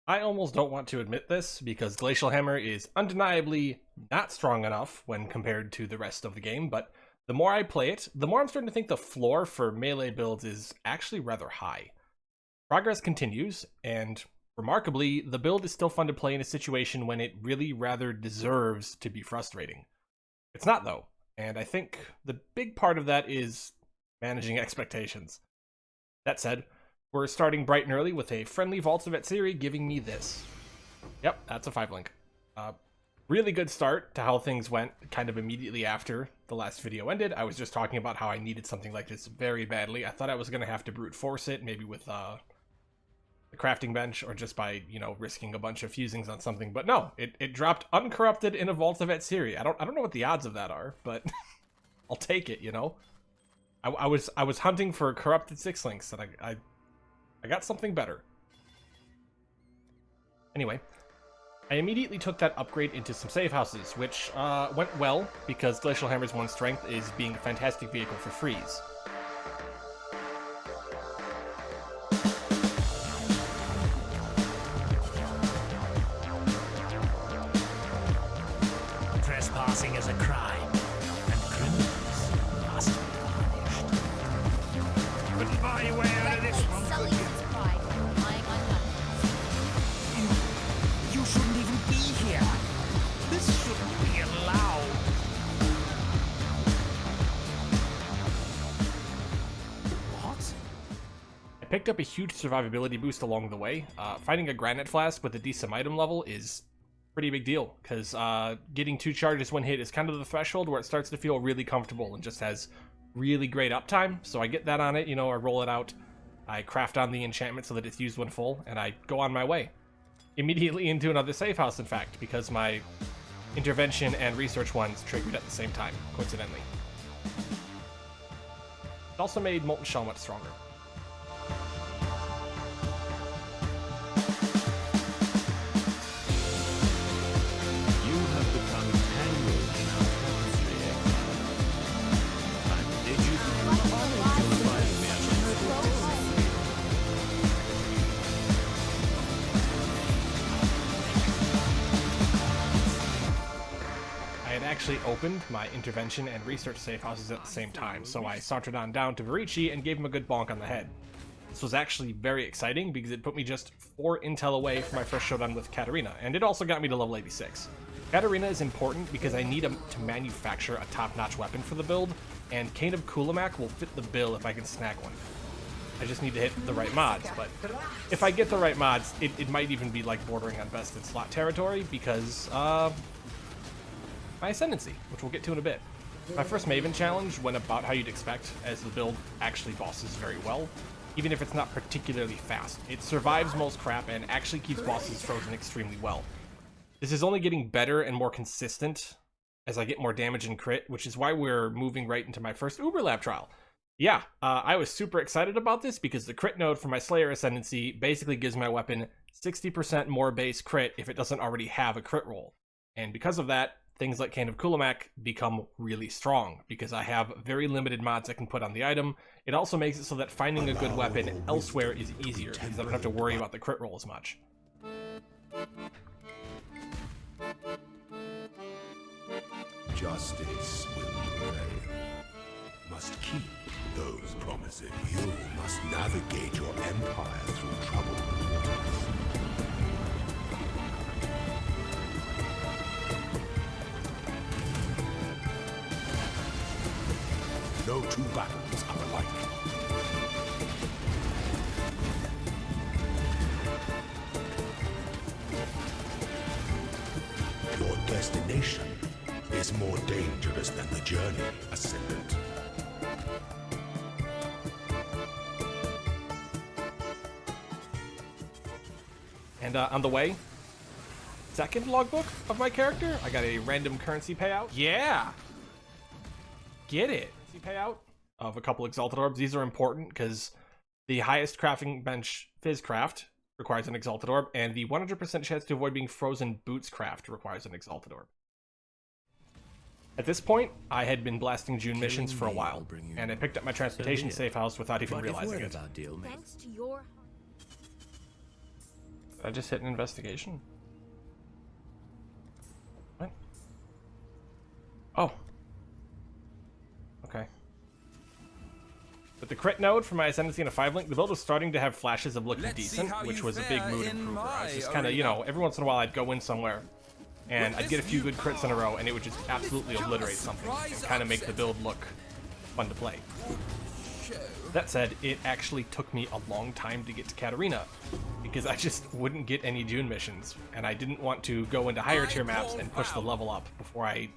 I almost don't want to admit this, because Glacial Hammer is undeniably not strong enough when compared to the rest of the game, but the more I play it, the more I'm starting to think the floor for melee builds is actually rather high. Progress continues, and remarkably, the build is still fun to play in a situation when it really rather deserves to be frustrating. It's not, though, and I think the big part of that is managing expectations. That said, we're starting bright and early with a friendly Vault of Exile giving me this. Yep, that's a 5-link. Really good start to how things went kind of immediately after the last video ended. I was just talking about how I needed something like this very badly. I thought I was going to have to brute force it, maybe with the crafting bench, or just by, risking a bunch of fusings on something. But no, it dropped uncorrupted in a Vault of Exile. I don't know what the odds of that are, but I'll take it, I was hunting for corrupted 6-links, and I got something better. Anyway, I immediately took that upgrade into some safe houses, which went well, because Glacial Hammer's one strength is being a fantastic vehicle for freeze. Trespassing is a crime, and criminals must be punished. Couldn't buy your way out of this one. You shouldn't even be here. This shouldn't be allowed. What? I picked up a huge survivability boost along the way. Finding a granite flask with a decent item level is pretty big deal, because getting 2 charges when hit is kind of the threshold where it starts to feel really comfortable and just has really great uptime. So I get that on it, I roll it out, I craft on the enchantment so that it's used when full, and I go on my way. Immediately into another safe house, in fact, because my intervention and research ones triggered at the same time, coincidentally. It also made Molten Shell much stronger. Actually opened my intervention and research safe houses at the same time, so I sauntered on down to Varici and gave him a good bonk on the head. This was actually very exciting because it put me just 4 intel away from my first showdown with Katarina, and it also got me to level 86. Katarina is important because I need to manufacture a top-notch weapon for the build, and Cane of Kulamak will fit the bill if I can snag one. I just need to hit the right mods, but if I get the right mods, it might even be like bordering on best in slot territory, because my Ascendancy, which we'll get to in a bit. My first Maven challenge went about how you'd expect, as the build actually bosses very well, even if it's not particularly fast. It survives most crap and actually keeps bosses frozen extremely well. This is only getting better and more consistent as I get more damage and crit, which is why we're moving right into my first Uber Lab trial. Yeah, I was super excited about this because the crit node for my Slayer Ascendancy basically gives my weapon 60% more base crit if it doesn't already have a crit roll. And because of that, things like Cane of Kulamak become really strong, because I have very limited mods I can put on the item. It also makes it so that finding a good weapon elsewhere is easier, because I don't have to worry about the crit roll as much. Justice will prevail. Must keep those promises. You must navigate your empire through troubled waters. No 2 battles are alike. Your destination is more dangerous than the journey, Ascendant. And on the way, second logbook of my character, I got a random currency payout. Yeah! Get it! Payout of a couple Exalted Orbs. These are important because the highest crafting bench Fizzcraft requires an Exalted Orb, and the 100% chance to avoid being frozen Bootscraft requires an Exalted Orb. At this point, I had been blasting June missions for a while, and I picked up my transportation safe house without even realizing it. Thanks to your I just hit an investigation? What? Oh. Okay. With the crit node for my Ascendancy and a 5-link, the build was starting to have flashes of looking decent, which was a big mood improver. I was just kind of, you know, every once in a while I'd go in somewhere and I'd get a few good crits in a row and it would just absolutely obliterate something and kind of make the build look fun to play. That said, it actually took me a long time to get to Katarina because I just wouldn't get any June missions and I didn't want to go into higher tier maps and push the level up before I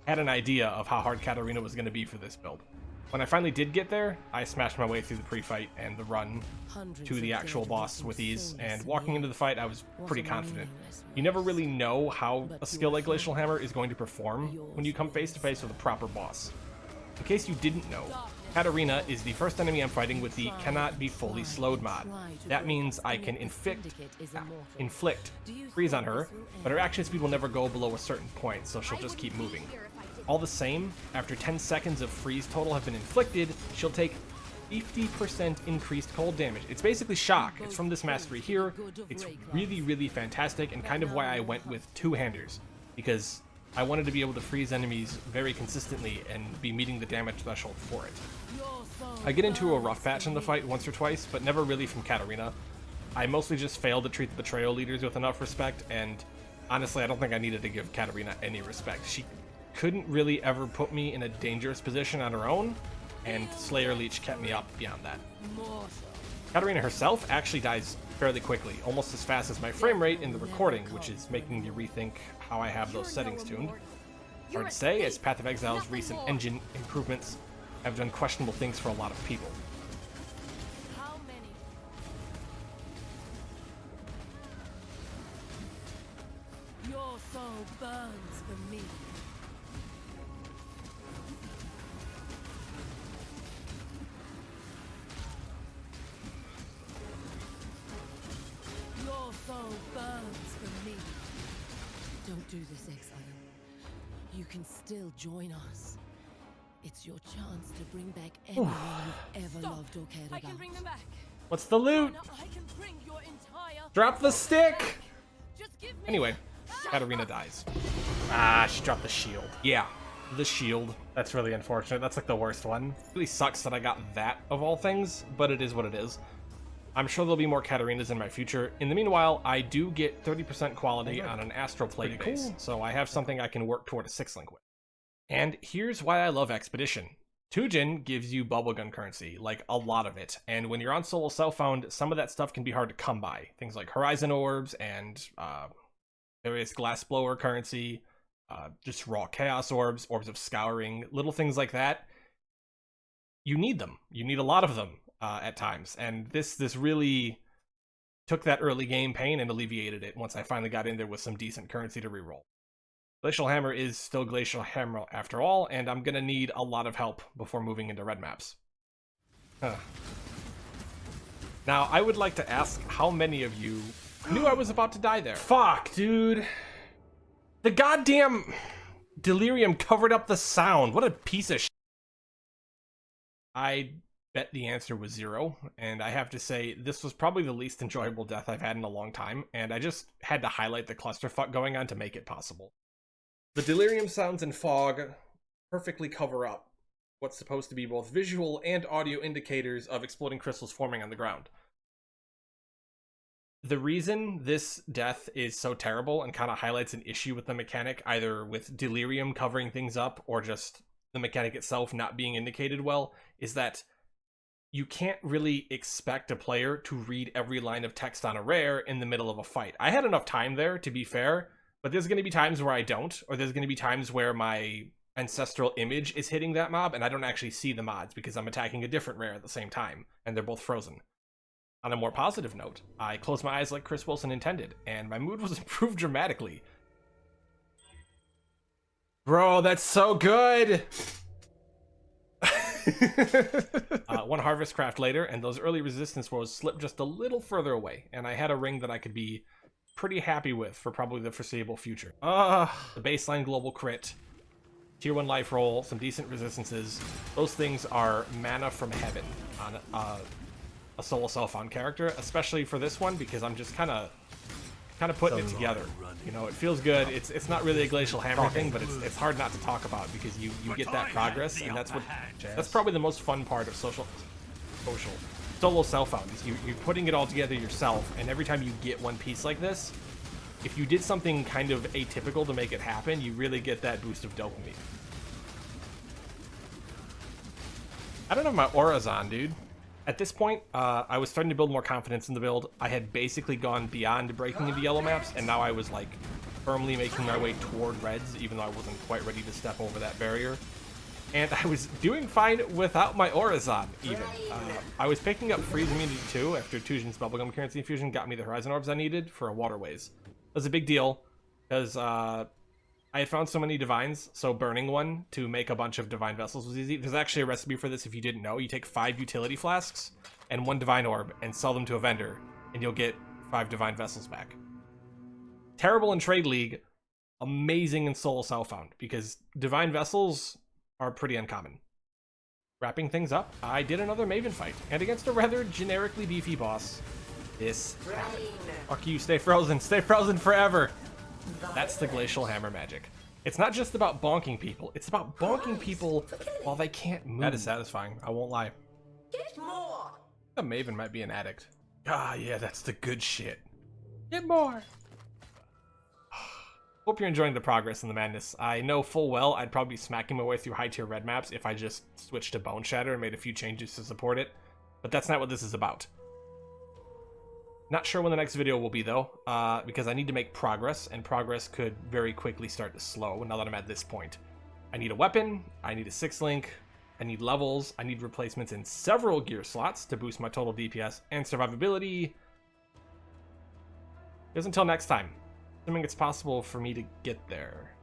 had an idea of how hard Katarina was going to be for this build. When I finally did get there, I smashed my way through the pre-fight and the run to the actual boss with ease, and walking into the fight I was pretty confident. You never really know how a skill like Glacial Hammer is going to perform when you come face to face with a proper boss. In case you didn't know, Katarina is the first enemy I'm fighting with the cannot be fully slowed mod. That means I can inflict freeze on her, but her action speed will never go below a certain point, so she'll just keep moving. All the same, after 10 seconds of freeze total have been inflicted, she'll take 50% increased cold damage. It's basically shock. It's from this mastery here. It's really, really fantastic and kind of why I went with two-handers, because I wanted to be able to freeze enemies very consistently and be meeting the damage threshold for it. I get into a rough patch in the fight once or twice, but never really from Katarina. I mostly just failed to treat the betrayal leaders with enough respect, and honestly I don't think I needed to give Katarina any respect. She couldn't really ever put me in a dangerous position on her own, and Slayer Leech kept me up beyond that. Katarina herself actually dies fairly quickly, almost as fast as my frame rate in the recording, which is making me rethink how I have those settings tuned. Hard to say, as Path of Exile's recent engine improvements have done questionable things for a lot of people. Your soul burns for me. Your soul burns for me. Don't do this, Exile. You can still join us. It's your chance to bring back anyone you've ever loved or cared about. I can bring them back. What's the loot? I can bring your entire Drop the stick! Just give me Anyway, Katarina dies. Ah, she dropped the shield. Yeah, the shield. That's really unfortunate. That's like the worst one. It really sucks that I got that of all things, but it is what it is. I'm sure there'll be more Katarinas in my future. In the meanwhile, I do get 30% quality on an Astral Plate base, so I have something I can work toward a 6-link with. And here's why I love Expedition. Tujin gives you bubblegum currency, like a lot of it, and when you're on solo self-found, some of that stuff can be hard to come by. Things like Horizon Orbs and various Glassblower currency, just raw Chaos Orbs, Orbs of Scouring, little things like that. You need them. You need a lot of them at times, and this really took that early game pain and alleviated it once I finally got in there with some decent currency to reroll. Glacial Hammer is still Glacial Hammer after all, and I'm gonna need a lot of help before moving into red maps. Now, I would like to ask how many of you knew I was about to die there. Fuck, dude. The goddamn Delirium covered up the sound. What a piece of shit. I bet the answer was 0, and I have to say this was probably the least enjoyable death I've had in a long time, and I just had to highlight the clusterfuck going on to make it possible. The Delirium sounds and fog perfectly cover up what's supposed to be both visual and audio indicators of exploding crystals forming on the ground. The reason this death is so terrible and kind of highlights an issue with the mechanic, either with Delirium covering things up or just the mechanic itself not being indicated well, is that you can't really expect a player to read every line of text on a rare in the middle of a fight. I had enough time there, to be fair, but there's going to be times where I don't, or there's going to be times where my ancestral image is hitting that mob and I don't actually see the mods because I'm attacking a different rare at the same time, and they're both frozen. On a more positive note, I closed my eyes like Chris Wilson intended, and my mood was improved dramatically. Bro, that's so good! One Harvest Craft later, and those early resistance woes slipped just a little further away, and I had a ring that I could be pretty happy with for probably the foreseeable future. The baseline global crit, tier 1 life roll, some decent resistances. Those things are mana from heaven on a solo self-found character, especially for this one, because I'm just kind of putting it together. You know, it feels good. It's not really a glacial hammer thing, but it's hard not to talk about because you get that progress, and that's probably the most fun part of solo self-found. Is you're putting it all together yourself, and every time you get one piece like this, if you did something kind of atypical to make it happen, you really get that boost of dopamine. I don't have my auras on, dude. At this point, I was starting to build more confidence in the build. I had basically gone beyond breaking into yellow maps, and now I was like firmly making my way toward reds, even though I wasn't quite ready to step over that barrier. And I was doing fine without my auras on, even. I was picking up freeze immunity too after Tujin's bubblegum currency infusion got me the horizon orbs I needed for waterways. It was a big deal because I had found so many divines, so burning one to make a bunch of divine vessels was easy. There's actually a recipe for this if you didn't know. You take 5 utility flasks and 1 divine orb and sell them to a vendor, and you'll get 5 divine vessels back. Terrible in Trade League, amazing in solo self-found, because divine vessels are pretty uncommon. Wrapping things up, I did another Maven fight, and against a rather generically beefy boss, this happened. Fuck you, stay frozen forever! That's the Glacial Hammer magic. It's not just about bonking people, it's about bonking people while they can't move. That is satisfying, I won't lie. Get more! The Maven might be an addict. Ah, yeah, that's the good shit. Get more! Hope you're enjoying the progress and the madness. I know full well I'd probably be smacking my way through high tier red maps if I just switched to Bone Shatter and made a few changes to support it, but that's not what this is about. Not sure when the next video will be though, because I need to make progress, and progress could very quickly start to slow now that I'm at this point. I need a weapon, I need a 6-link, I need levels, I need replacements in several gear slots to boost my total DPS and survivability. Here's until next time, assuming it's possible for me to get there.